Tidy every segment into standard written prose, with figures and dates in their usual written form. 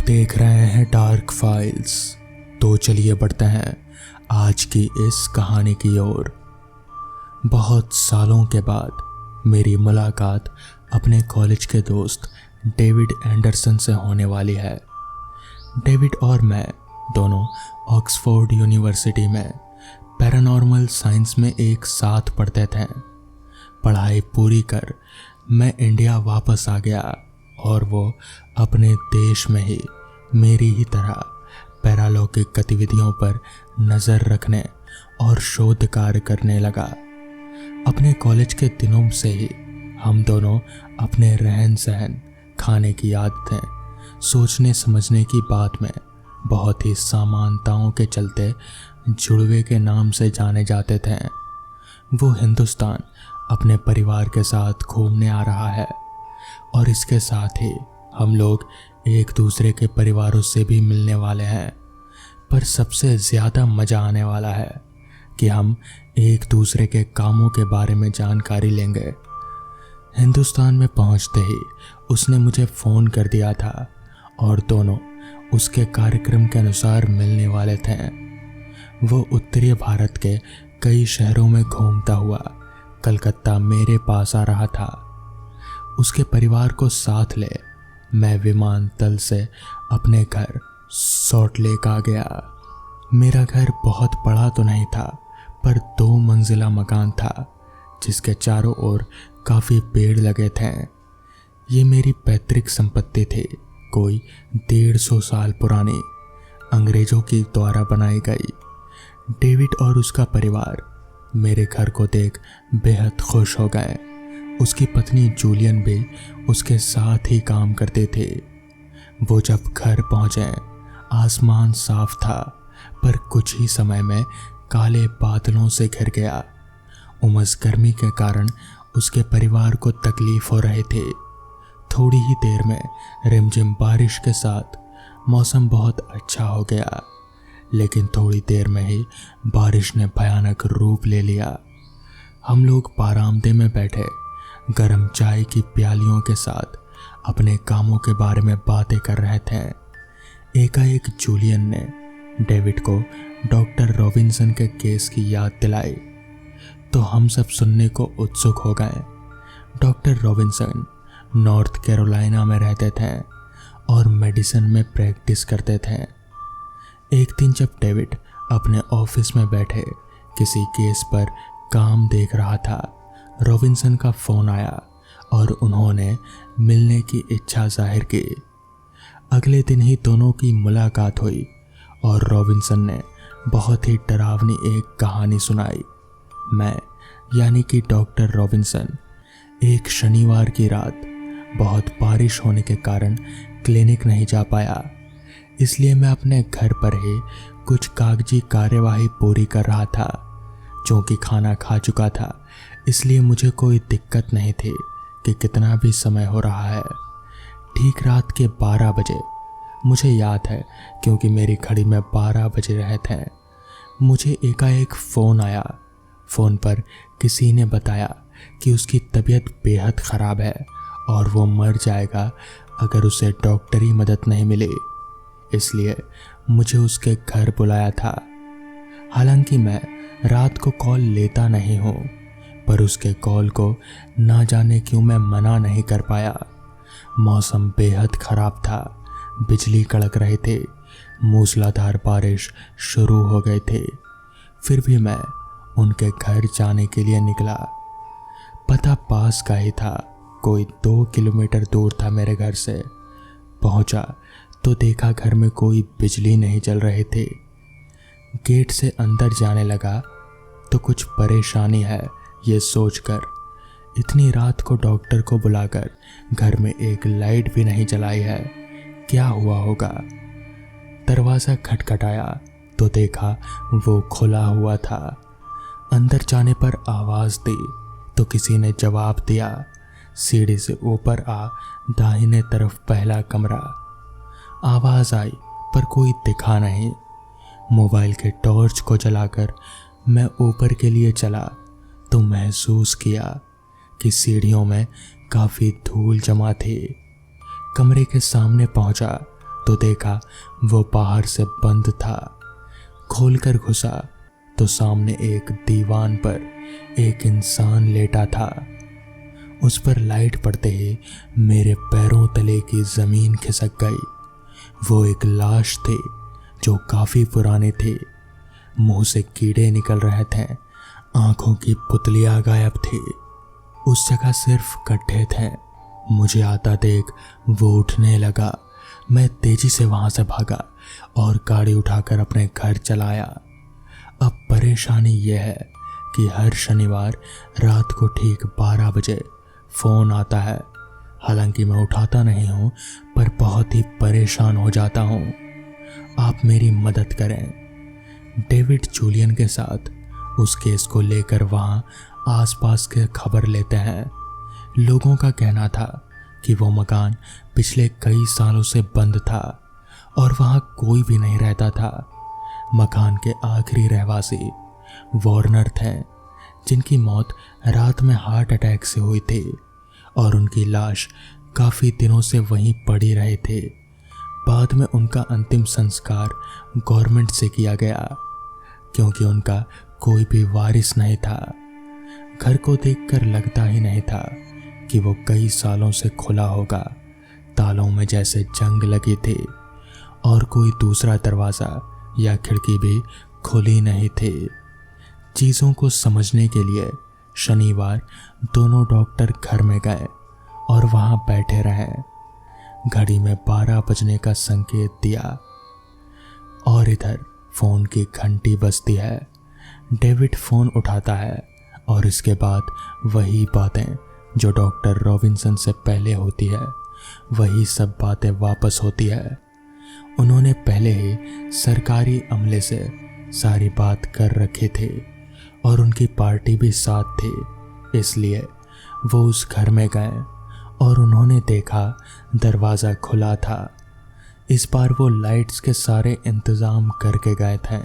देख रहे हैं डार्क फाइल्स। तो चलिए बढ़ते हैं आज की इस कहानी की ओर। बहुत सालों के बाद मेरी मुलाकात अपने कॉलेज के दोस्त डेविड एंडरसन से होने वाली है। डेविड और मैं दोनों ऑक्सफोर्ड यूनिवर्सिटी में पैरानॉर्मल साइंस में एक साथ पढ़ते थे। पढ़ाई पूरी कर मैं इंडिया वापस आ गया और वो अपने देश में ही मेरी ही तरह पैरालौकिक गतिविधियों पर नज़र रखने और शोध कार्य करने लगा। अपने कॉलेज के दिनों से ही हम दोनों अपने रहन सहन, खाने की आदतें, सोचने समझने की बात में बहुत ही समानताओं के चलते जुड़वे के नाम से जाने जाते थे। वो हिंदुस्तान अपने परिवार के साथ घूमने आ रहा है और इसके साथ ही हम लोग एक दूसरे के परिवारों से भी मिलने वाले हैं। पर सबसे ज़्यादा मज़ा आने वाला है कि हम एक दूसरे के कामों के बारे में जानकारी लेंगे। हिंदुस्तान में पहुंचते ही उसने मुझे फ़ोन कर दिया था और दोनों उसके कार्यक्रम के अनुसार मिलने वाले थे। वो उत्तरी भारत के कई शहरों में घूमता हुआ कलकत्ता मेरे पास आ रहा था। उसके परिवार को साथ ले मैं विमानतल से अपने घर सॉल्ट लेक आ गया। मेरा घर बहुत बड़ा तो नहीं था, पर 2 मंजिला मकान था जिसके चारों ओर काफ़ी पेड़ लगे थे। ये मेरी पैतृक संपत्ति थी, कोई 150 साल पुरानी, अंग्रेज़ों की द्वारा बनाई गई। डेविड और उसका परिवार मेरे घर को देख बेहद खुश हो गए। उसकी पत्नी जूलियन भी उसके साथ ही काम करते थे। वो जब घर पहुंचे आसमान साफ था, पर कुछ ही समय में काले बादलों से घिर गया। उमस गर्मी के कारण उसके परिवार को तकलीफ हो रही थी। थोड़ी ही देर में रिमझिम बारिश के साथ मौसम बहुत अच्छा हो गया, लेकिन थोड़ी देर में ही बारिश ने भयानक रूप ले लिया। हम लोग बारामदे में बैठे गरम चाय की प्यालियों के साथ अपने कामों के बारे में बातें कर रहे थे। एकाएक जूलियन ने डेविड को डॉक्टर रॉबिन्सन के केस की याद दिलाई, तो हम सब सुनने को उत्सुक हो गए। डॉक्टर रॉबिन्सन नॉर्थ कैरोलिना में रहते थे और मेडिसिन में प्रैक्टिस करते थे। एक दिन जब डेविड अपने ऑफिस में बैठे किसी केस पर काम देख रहा था, रॉबिन्सन का फ़ोन आया और उन्होंने मिलने की इच्छा जाहिर की। अगले दिन ही दोनों की मुलाकात हुई और रॉबिन्सन ने बहुत ही डरावनी एक कहानी सुनाई। मैं यानी कि डॉक्टर रॉबिन्सन एक शनिवार की रात बहुत बारिश होने के कारण क्लिनिक नहीं जा पाया, इसलिए मैं अपने घर पर ही कुछ कागजी कार्यवाही पूरी कर रहा था। चूँकि खाना खा चुका था, इसलिए मुझे कोई दिक्कत नहीं थी कि कितना भी समय हो रहा है। ठीक रात के 12 बजे, मुझे याद है क्योंकि मेरी घड़ी में 12 बजे रहे थे, मुझे एकाएक फ़ोन आया। फ़ोन पर किसी ने बताया कि उसकी तबीयत बेहद ख़राब है और वो मर जाएगा अगर उसे डॉक्टरी मदद नहीं मिली। इसलिए मुझे उसके घर बुलाया था। हालांकि मैं रात को कॉल लेता नहीं हूँ, पर उसके कॉल को ना जाने क्यों मैं मना नहीं कर पाया। मौसम बेहद ख़राब था, बिजली कड़क रही थी, मूसलाधार बारिश शुरू हो गई थी। फिर भी मैं उनके घर जाने के लिए निकला। पता पास का ही था, कोई 2 किलोमीटर दूर था मेरे घर से। पहुंचा तो देखा घर में कोई बिजली नहीं चल रही थी। गेट से अंदर जाने लगा तो कुछ परेशानी है ये सोचकर इतनी रात को डॉक्टर को बुलाकर घर में एक लाइट भी नहीं जलाई है, क्या हुआ होगा। दरवाज़ा खटखटाया तो देखा वो खुला हुआ था। अंदर जाने पर आवाज़ दी तो किसी ने जवाब दिया। सीढ़ी से ऊपर आ, दाहिने तरफ पहला कमरा। आवाज़ आई पर कोई दिखा नहीं। मोबाइल के टॉर्च को जलाकर मैं ऊपर के लिए चला तो महसूस किया कि सीढ़ियों में काफ़ी धूल जमा थी। कमरे के सामने पहुंचा तो देखा वो बाहर से बंद था। खोलकर घुसा तो सामने एक दीवान पर एक इंसान लेटा था। उस पर लाइट पड़ते ही मेरे पैरों तले की जमीन खिसक गई। वो एक लाश थे जो काफी पुराने थे। मुंह से कीड़े निकल रहे थे, आंखों की पुतलियां गायब थी। उस जगह सिर्फ गड्ढे थे। मुझे आता देख वो उठने लगा। मैं तेजी से वहां से भागा और गाड़ी उठाकर अपने घर चलाया। अब परेशानी यह है कि हर शनिवार रात को ठीक 12 बजे फोन आता है। हालांकि मैं उठाता नहीं हूं, पर बहुत ही परेशान हो जाता हूं। आप मेरी मदद करें। डेविड जूलियन के साथ उस केस को लेकर वहां आसपास के खबर लेते हैं। लोगों का कहना था कि वो मकान पिछले कई सालों से बंद था और वहां कोई भी नहीं रहता था। मकान के आखिरी रहवासी वार्नर थे, जिनकी मौत रात में हार्ट अटैक से हुई थी और उनकी लाश काफी दिनों से वहीं पड़ी रहे थे। बाद में उनका अंतिम संस्कार गवर्नमेंट से किया गया क्योंकि उनका कोई भी वारिस नहीं था। घर को देखकर लगता ही नहीं था कि वो कई सालों से खुला होगा। तालों में जैसे जंग लगी थी और कोई दूसरा दरवाजा या खिड़की भी खुली नहीं थी। चीजों को समझने के लिए शनिवार दोनों डॉक्टर घर में गए और वहां बैठे रहे। घड़ी में 12 बजने का संकेत दिया और इधर फोन की घंटी बजती है। डेविड फोन उठाता है और इसके बाद वही बातें जो डॉक्टर रॉबिन्सन से पहले होती है, वही सब बातें वापस होती है। उन्होंने पहले ही सरकारी अमले से सारी बात कर रखे थे और उनकी पार्टी भी साथ थी। इसलिए वो उस घर में गए और उन्होंने देखा दरवाज़ा खुला था। इस बार वो लाइट्स के सारे इंतज़ाम करके गए थे,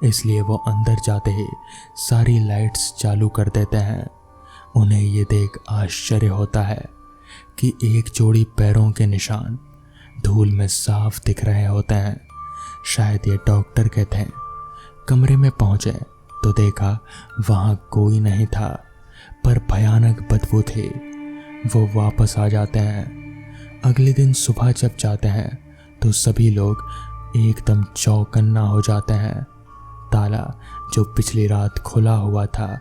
इसलिए वो अंदर जाते ही सारी लाइट्स चालू कर देते हैं। उन्हें ये देख आश्चर्य होता है कि एक जोड़ी पैरों के निशान धूल में साफ दिख रहे होते हैं। शायद ये डॉक्टर के थे। कमरे में पहुंचे तो देखा वहां कोई नहीं था, पर भयानक बदबू थी। वो वापस आ जाते हैं। अगले दिन सुबह जब जाते हैं तो सभी लोग एकदम चौकन्ना हो जाते हैं। ताला जो पिछली रात खुला हुआ था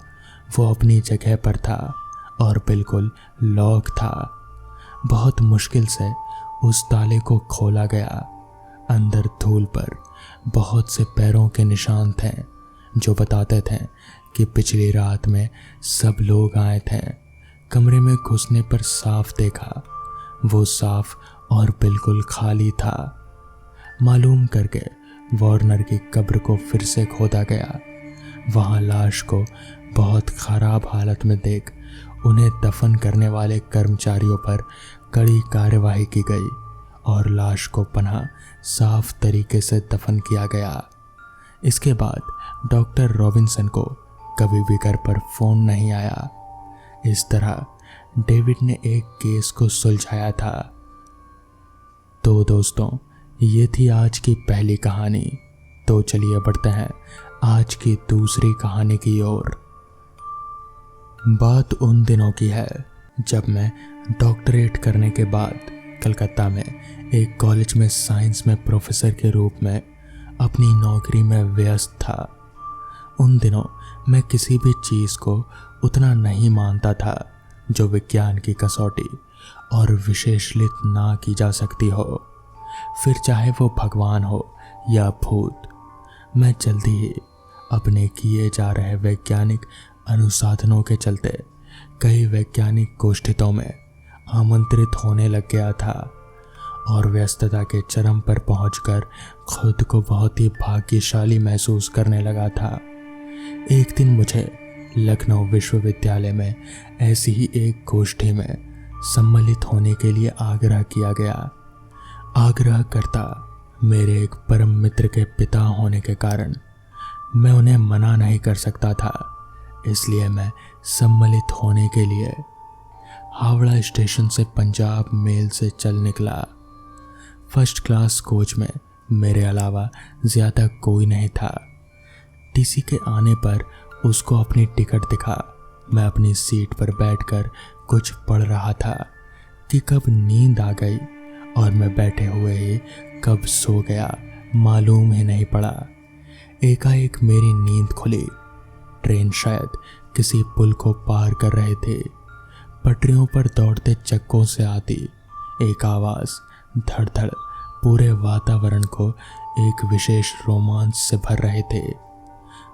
वो अपनी जगह पर था और बिल्कुल लॉक था। बहुत मुश्किल से उस ताले को खोला गया। अंदर धूल पर बहुत से पैरों के निशान थे जो बताते थे कि पिछली रात में सब लोग आए थे। कमरे में घुसने पर साफ देखा, वो साफ और बिल्कुल खाली था। मालूम करके वार्नर की कब्र को फिर से खोदा गया। वहां लाश को बहुत खराब हालत में देख उन्हें दफन करने वाले कर्मचारियों पर कड़ी कार्यवाही की गई और लाश को पनाह साफ तरीके से दफन किया गया। इसके बाद डॉक्टर रॉबिन्सन को कभी भी घर पर फोन नहीं आया। इस तरह डेविड ने एक केस को सुलझाया था। तो दोस्तों, ये थी आज की पहली कहानी। तो चलिए बढ़ते हैं आज की दूसरी कहानी की ओर। बात उन दिनों की है जब मैं डॉक्टरेट करने के बाद कलकत्ता में एक कॉलेज में साइंस में प्रोफेसर के रूप में अपनी नौकरी में व्यस्त था। उन दिनों मैं किसी भी चीज़ को उतना नहीं मानता था जो विज्ञान की कसौटी और विशेषलित ना की जा सकती हो, फिर चाहे वो भगवान हो या भूत। मैं जल्दी ही अपने किए जा रहे वैज्ञानिक अनुसाधनों के चलते कई वैज्ञानिक गोष्ठियों में आमंत्रित होने लग गया था और व्यस्तता के चरम पर पहुंचकर खुद को बहुत ही भाग्यशाली महसूस करने लगा था। एक दिन मुझे लखनऊ विश्वविद्यालय में ऐसी ही एक गोष्ठी में सम्मिलित होने के लिए आग्रह किया गया। आग्रहकर्ता मेरे एक परम मित्र के पिता होने के कारण मैं उन्हें मना नहीं कर सकता था, इसलिए मैं सम्मिलित होने के लिए हावड़ा स्टेशन से पंजाब मेल से चल निकला। फर्स्ट क्लास कोच में मेरे अलावा ज़्यादा कोई नहीं था। टीसी के आने पर उसको अपनी टिकट दिखा। मैं अपनी सीट पर बैठकर कुछ पढ़ रहा था कि कब नींद आ गई और मैं बैठे हुए ही कब सो गया मालूम ही नहीं पड़ा। एकाएक मेरी नींद खुली। ट्रेन शायद किसी पुल को पार कर रहे थे। पटरियों पर दौड़ते चक्कों से आती एक आवाज़ धड़ धड़ पूरे वातावरण को एक विशेष रोमांच से भर रहे थे।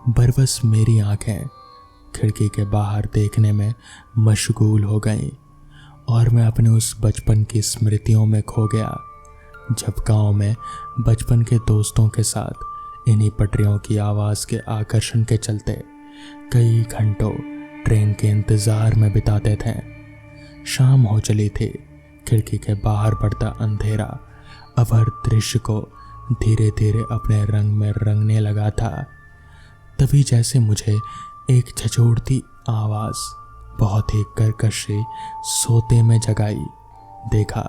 बरबस मेरी आंखें खिड़की के बाहर देखने में मशगूल हो गईं और मैं अपने उस बचपन की स्मृतियों में खो गया, जब गांव में बचपन के दोस्तों के साथ इन्हीं पटरियों की आवाज़ के आकर्षण के चलते कई घंटों ट्रेन के इंतज़ार में बिताते थे। शाम हो चली थी। खिड़की के बाहर पड़ता अंधेरा अब हर दृश्य को धीरे धीरे अपने रंग में रंगने लगा था। तभी जैसे मुझे एक झंझोड़ती आवाज़ बहुत ही कर्कश से सोते में जगाई। देखा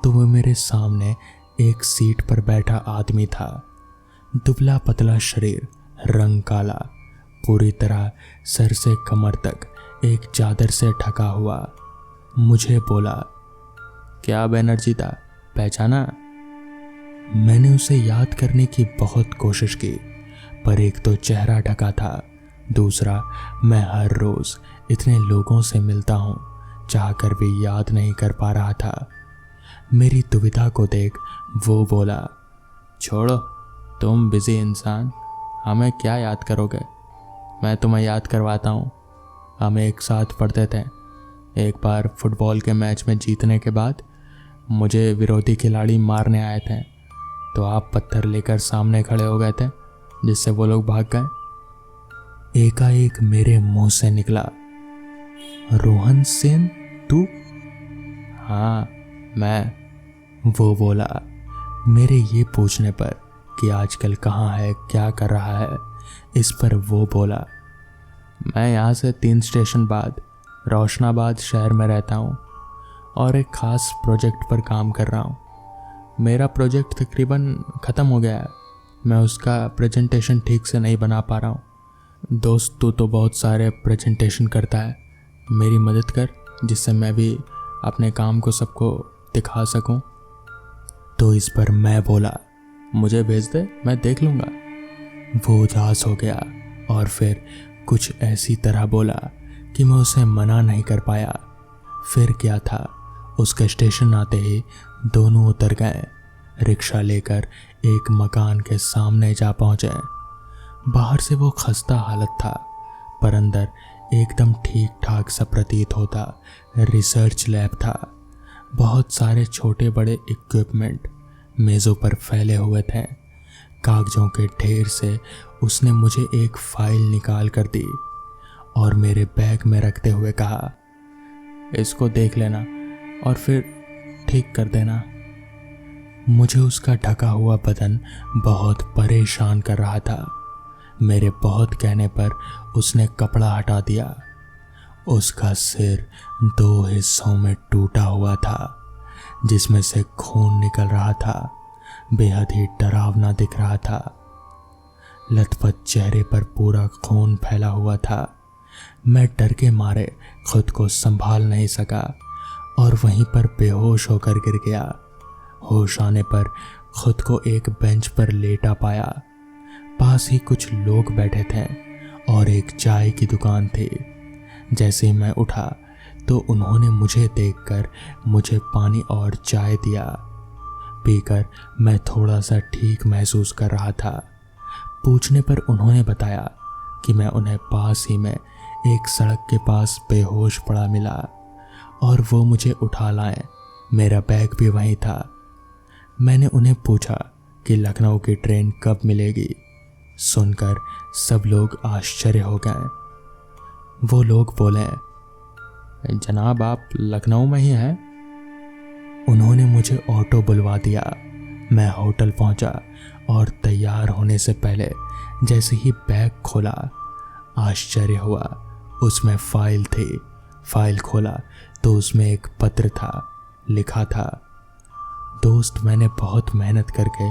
तो वह मेरे सामने एक सीट पर बैठा आदमी था। दुबला पतला शरीर, रंग काला, पूरी तरह सर से कमर तक एक चादर से ढका हुआ। मुझे बोला, क्या बैनर्जी था, पहचाना? मैंने उसे याद करने की बहुत कोशिश की, पर एक तो चेहरा ढका था, दूसरा मैं हर रोज़ इतने लोगों से मिलता हूँ, चाहकर भी याद नहीं कर पा रहा था। मेरी दुविधा को देख वो बोला, छोड़ो, तुम बिजी इंसान, हमें क्या याद करोगे, मैं तुम्हें याद करवाता हूँ। हम एक साथ पढ़ते थे। एक बार फुटबॉल के मैच में जीतने के बाद मुझे विरोधी खिलाड़ी मारने आए थे, तो आप पत्थर लेकर सामने खड़े हो गए थे, जिससे वो लोग भाग गए। एकाएक मेरे मुंह से निकला, रोहन सेन तू? हाँ मैं। वो बोला। मेरे ये पूछने पर कि आजकल कहाँ है, क्या कर रहा है, इस पर वो बोला, मैं यहाँ से 3 स्टेशन बाद रोशनाबाद शहर में रहता हूँ और एक ख़ास प्रोजेक्ट पर काम कर रहा हूँ। मेरा प्रोजेक्ट तकरीबन ख़त्म हो गया है, मैं उसका प्रेजेंटेशन ठीक से नहीं बना पा रहा हूँ। दोस्त तू तो बहुत सारे प्रेजेंटेशन करता है, मेरी मदद कर जिससे मैं भी अपने काम को सबको दिखा सकूँ। तो इस पर मैं बोला, मुझे भेज दे, मैं देख लूँगा। वो उदास हो गया और फिर कुछ ऐसी तरह बोला कि मैं उसे मना नहीं कर पाया। फिर क्या था, उसके स्टेशन आते ही दोनों उतर गए। रिक्शा लेकर एक मकान के सामने जा पहुँचे। बाहर से वो खस्ता हालत था, पर अंदर एकदम ठीक ठाक सा प्रतीत होता रिसर्च लैब था। बहुत सारे छोटे बड़े इक्विपमेंट मेज़ों पर फैले हुए थे। कागजों के ढेर से उसने मुझे एक फाइल निकाल कर दी और मेरे बैग में रखते हुए कहा, इसको देख लेना और फिर ठीक कर देना। मुझे उसका ढका हुआ बदन बहुत परेशान कर रहा था। मेरे बहुत कहने पर उसने कपड़ा हटा दिया। उसका सिर 2 हिस्सों में टूटा हुआ था, जिसमें से खून निकल रहा था। बेहद ही डरावना दिख रहा था। लथपथ चेहरे पर पूरा खून फैला हुआ था। मैं डर के मारे खुद को संभाल नहीं सका और वहीं पर बेहोश होकर गिर गया। होश आने पर खुद को एक बेंच पर लेटा पाया। पास ही कुछ लोग बैठे थे और एक चाय की दुकान थी। जैसे ही मैं उठा तो उन्होंने मुझे देखकर मुझे पानी और चाय दिया। पीकर मैं थोड़ा सा ठीक महसूस कर रहा था। पूछने पर उन्होंने बताया कि मैं उन्हें पास ही में एक सड़क के पास बेहोश पड़ा मिला और वो मुझे उठा लाए। मेरा बैग भी वहीं था। मैंने उन्हें पूछा कि लखनऊ की ट्रेन कब मिलेगी। सुनकर सब लोग आश्चर्य हो गए। वो लोग बोले, जनाब आप लखनऊ में ही हैं? उन्होंने मुझे ऑटो बुलवा दिया। मैं होटल पहुंचा और तैयार होने से पहले जैसे ही बैग खोला, आश्चर्य हुआ, उसमें फाइल थी। फाइल खोला तो उसमें एक पत्र था। लिखा था, दोस्त, मैंने बहुत मेहनत करके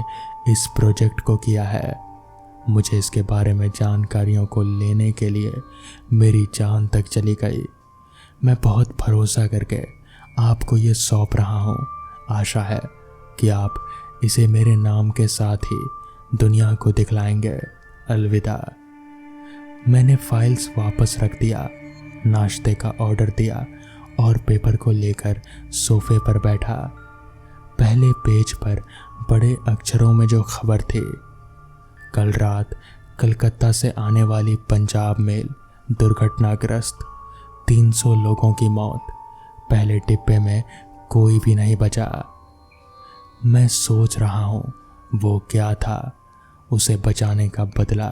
इस प्रोजेक्ट को किया है। मुझे इसके बारे में जानकारियों को लेने के लिए मेरी जान तक चली गई। मैं बहुत भरोसा करके आपको ये सौंप रहा हूँ। आशा है कि आप इसे मेरे नाम के साथ ही दुनिया को दिखलाएंगे। अलविदा। मैंने फाइल्स वापस रख दिया, नाश्ते का ऑर्डर दिया और पेपर को लेकर सोफे पर बैठा। पहले पेज पर बड़े अक्षरों में जो खबर थी, कल रात कलकत्ता से आने वाली पंजाब मेल दुर्घटनाग्रस्त, 300 लोगों की मौत, पहले डिब्बे में कोई भी नहीं बचा। मैं सोच रहा हूँ वो क्या था, उसे बचाने का बदला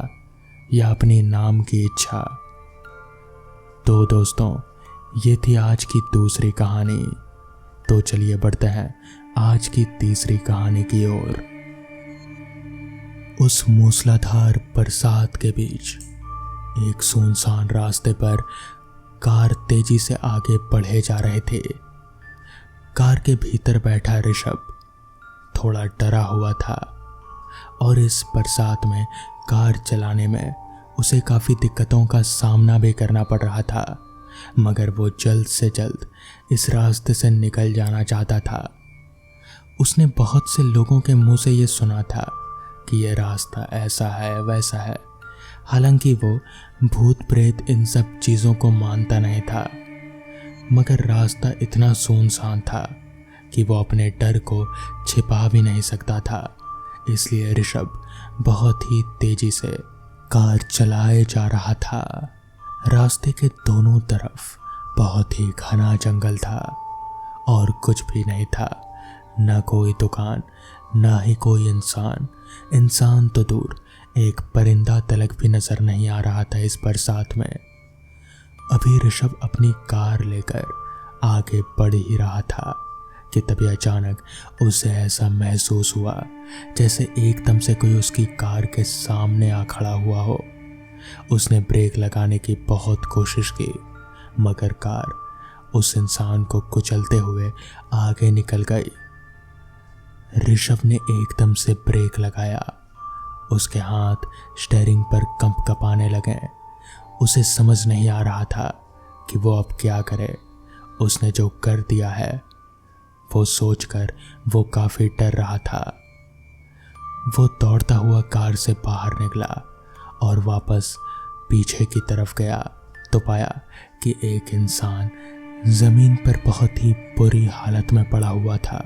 या अपनी नाम की इच्छा। तो दोस्तों, ये थी आज की दूसरी कहानी। तो चलिए बढ़ते हैं आज की तीसरी कहानी की ओर। उस मूसलाधार बरसात के बीच एक सुनसान रास्ते पर कार तेजी से आगे बढ़े जा रहे थे। कार के भीतर बैठा ऋषभ थोड़ा डरा हुआ था और इस बरसात में कार चलाने में उसे काफ़ी दिक्कतों का सामना भी करना पड़ रहा था, मगर वो जल्द से जल्द इस रास्ते से निकल जाना चाहता था। उसने बहुत से लोगों के मुंह से ये सुना था कि ये रास्ता ऐसा है वैसा है, हालांकि वो भूत प्रेत इन सब चीज़ों को मानता नहीं था, मगर रास्ता इतना सुनसान था कि वो अपने डर को छिपा भी नहीं सकता था। इसलिए ऋषभ बहुत ही तेजी से कार चलाए जा रहा था। रास्ते के दोनों तरफ बहुत ही घना जंगल था और कुछ भी नहीं था, न कोई दुकान, ना ही कोई इंसान तो दूर, एक परिंदा तलक भी नजर नहीं आ रहा था इस बरसात में। अभी ऋषभ अपनी कार लेकर आगे बढ़ ही रहा था कि तभी अचानक उसे ऐसा महसूस हुआ जैसे एकदम से कोई उसकी कार के सामने आ खड़ा हुआ हो। उसने ब्रेक लगाने की बहुत कोशिश की, मगर कार उस इंसान को कुचलते हुए आगे निकल गई। ऋषभ ने एकदम से ब्रेक लगाया। उसके हाथ स्टीयरिंग पर कंपकपाने लगे। उसे समझ नहीं आ रहा था कि वो अब क्या करे। उसने जो कर दिया है वो सोचकर वो काफी डर रहा था। वो दौड़ता हुआ कार से बाहर निकला और वापस पीछे की तरफ गया तो पाया कि एक इंसान जमीन पर बहुत ही बुरी हालत में पड़ा हुआ था,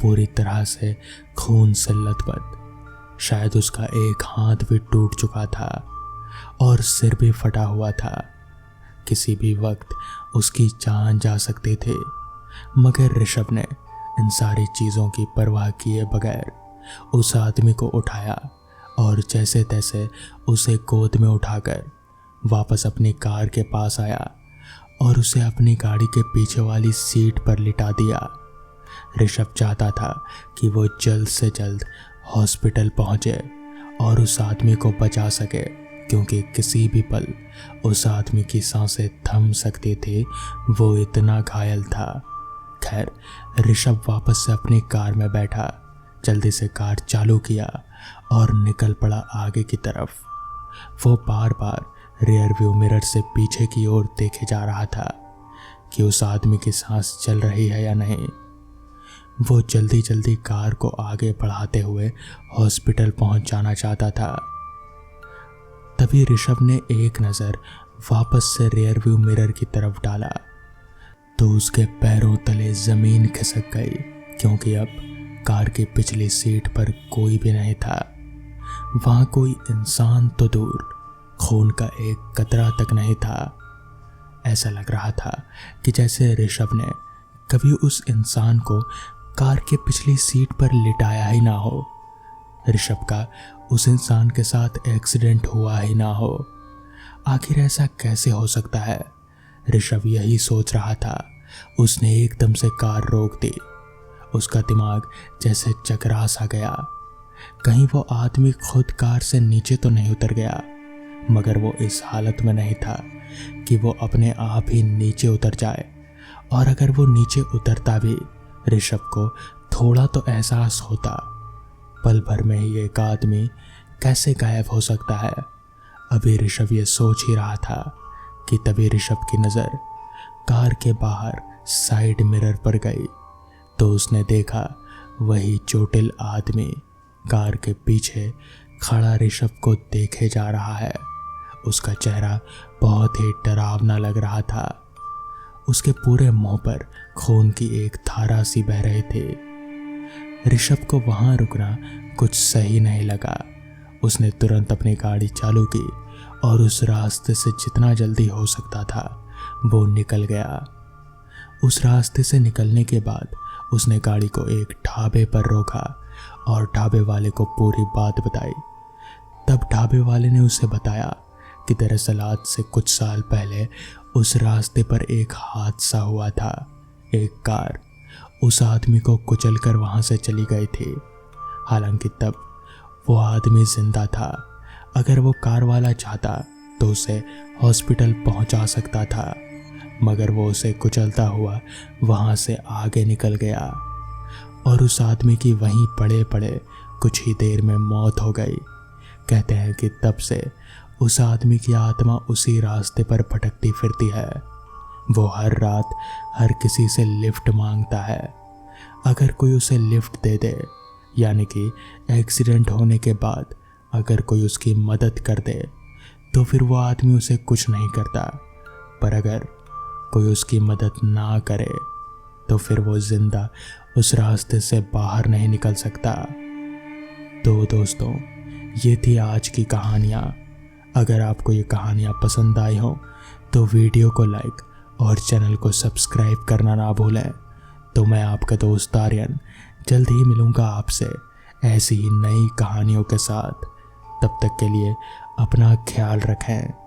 पूरी तरह से खून से लथपथ। शायद उसका एक हाथ भी टूट चुका था और सिर भी फटा हुआ था। किसी भी वक्त उसकी जान जा सकती थी, मगर ऋषभ ने इन सारी चीज़ों की परवाह किए बगैर उस आदमी को उठाया और जैसे तैसे उसे गोद में उठाकर वापस अपनी कार के पास आया और उसे अपनी गाड़ी के पीछे वाली सीट पर लिटा दिया। ऋषभ चाहता था कि वो जल्द से जल्द हॉस्पिटल पहुंचे और उस आदमी को बचा सके, क्योंकि किसी भी पल उस आदमी की सांसें थम सकती थी, वो इतना घायल था। खैर, ऋषभ वापस से अपनी कार में बैठा, जल्दी से कार चालू किया और निकल पड़ा आगे की तरफ। वो बार बार रियर व्यू मिरर से पीछे की ओर देखे जा रहा था कि उस आदमी की सांस चल रही है या नहीं। वो जल्दी जल्दी कार को आगे बढ़ाते हुए हॉस्पिटल पहुंच जाना चाहता था। तभी ऋषभ ने एक नज़र वापस से रियर व्यू मिरर की तरफ डाला तो उसके पैरों तले ज़मीन खिसक गई, क्योंकि अब कार की पिछली सीट पर कोई भी नहीं था। वहाँ कोई इंसान तो दूर, खून का एक कतरा तक नहीं था। ऐसा लग रहा था कि जैसे ऋषभ ने कभी उस इंसान को कार के पिछली सीट पर लिटाया ही ना हो, ऋषभ का उस इंसान के साथ एक्सीडेंट हुआ ही ना हो। आखिर ऐसा कैसे हो सकता है? ऋषभ यही सोच रहा था। उसने एकदम से कार रोक दी। उसका दिमाग जैसे चकरा सा गया। कहीं वो आदमी खुद कार से नीचे तो नहीं उतर गया, मगर वो इस हालत में नहीं था कि वो अपने आप ही नीचे उतर जाए, और अगर वो नीचे उतरता भी ऋषभ को थोड़ा तो एहसास होता। पल भर में ही एक आदमी कैसे गायब हो सकता है। अभी ऋषभ ये सोच ही रहा था कि तभी ऋषभ की नज़र कार के बाहर साइड मिरर पर गई तो उसने देखा वही चोटिल आदमी कार के पीछे खड़ा ऋषभ को देखे जा रहा है। उसका चेहरा बहुत ही डरावना लग रहा था। उसके पूरे मुंह पर खून की एक धारा सी बह रही थी। ऋषभ को वहां रुकना कुछ सही नहीं लगा। उसने तुरंत अपनी गाड़ी चालू की और उस रास्ते से जितना जल्दी हो सकता था वो निकल गया। उस रास्ते से निकलने के बाद उसने गाड़ी को एक ढाबे पर रोका और ढाबे वाले को पूरी बात बताई। तब ढाबे वाले ने उसे बताया कि दरअसल आज से कुछ साल पहले उस रास्ते पर एक हादसा हुआ था। एक कार उस आदमी को कुचलकर वहां से चली गई थी। हालांकि तब वो आदमी जिंदा था। अगर वो कार वाला चाहता तो उसे हॉस्पिटल पहुंचा सकता था, मगर वो उसे कुचलता हुआ वहां से आगे निकल गया और उस आदमी की वहीं पड़े पड़े कुछ ही देर में मौत हो गई। कहते हैं कि तब से उस आदमी की आत्मा उसी रास्ते पर भटकती फिरती है। वो हर रात हर किसी से लिफ्ट मांगता है। अगर कोई उसे लिफ्ट दे दे, यानी कि एक्सीडेंट होने के बाद अगर कोई उसकी मदद कर दे, तो फिर वो आदमी उसे कुछ नहीं करता। पर अगर कोई उसकी मदद ना करे तो फिर वो जिंदा उस रास्ते से बाहर नहीं निकल सकता। तो दोस्तों, ये थी आज की कहानियाँ। अगर आपको ये कहानियाँ पसंद आई हो तो वीडियो को लाइक और चैनल को सब्सक्राइब करना ना भूलें। तो मैं आपका दोस्त आर्यन जल्द ही मिलूँगा आपसे ऐसी ही नई कहानियों के साथ। तब तक के लिए अपना ख्याल रखें।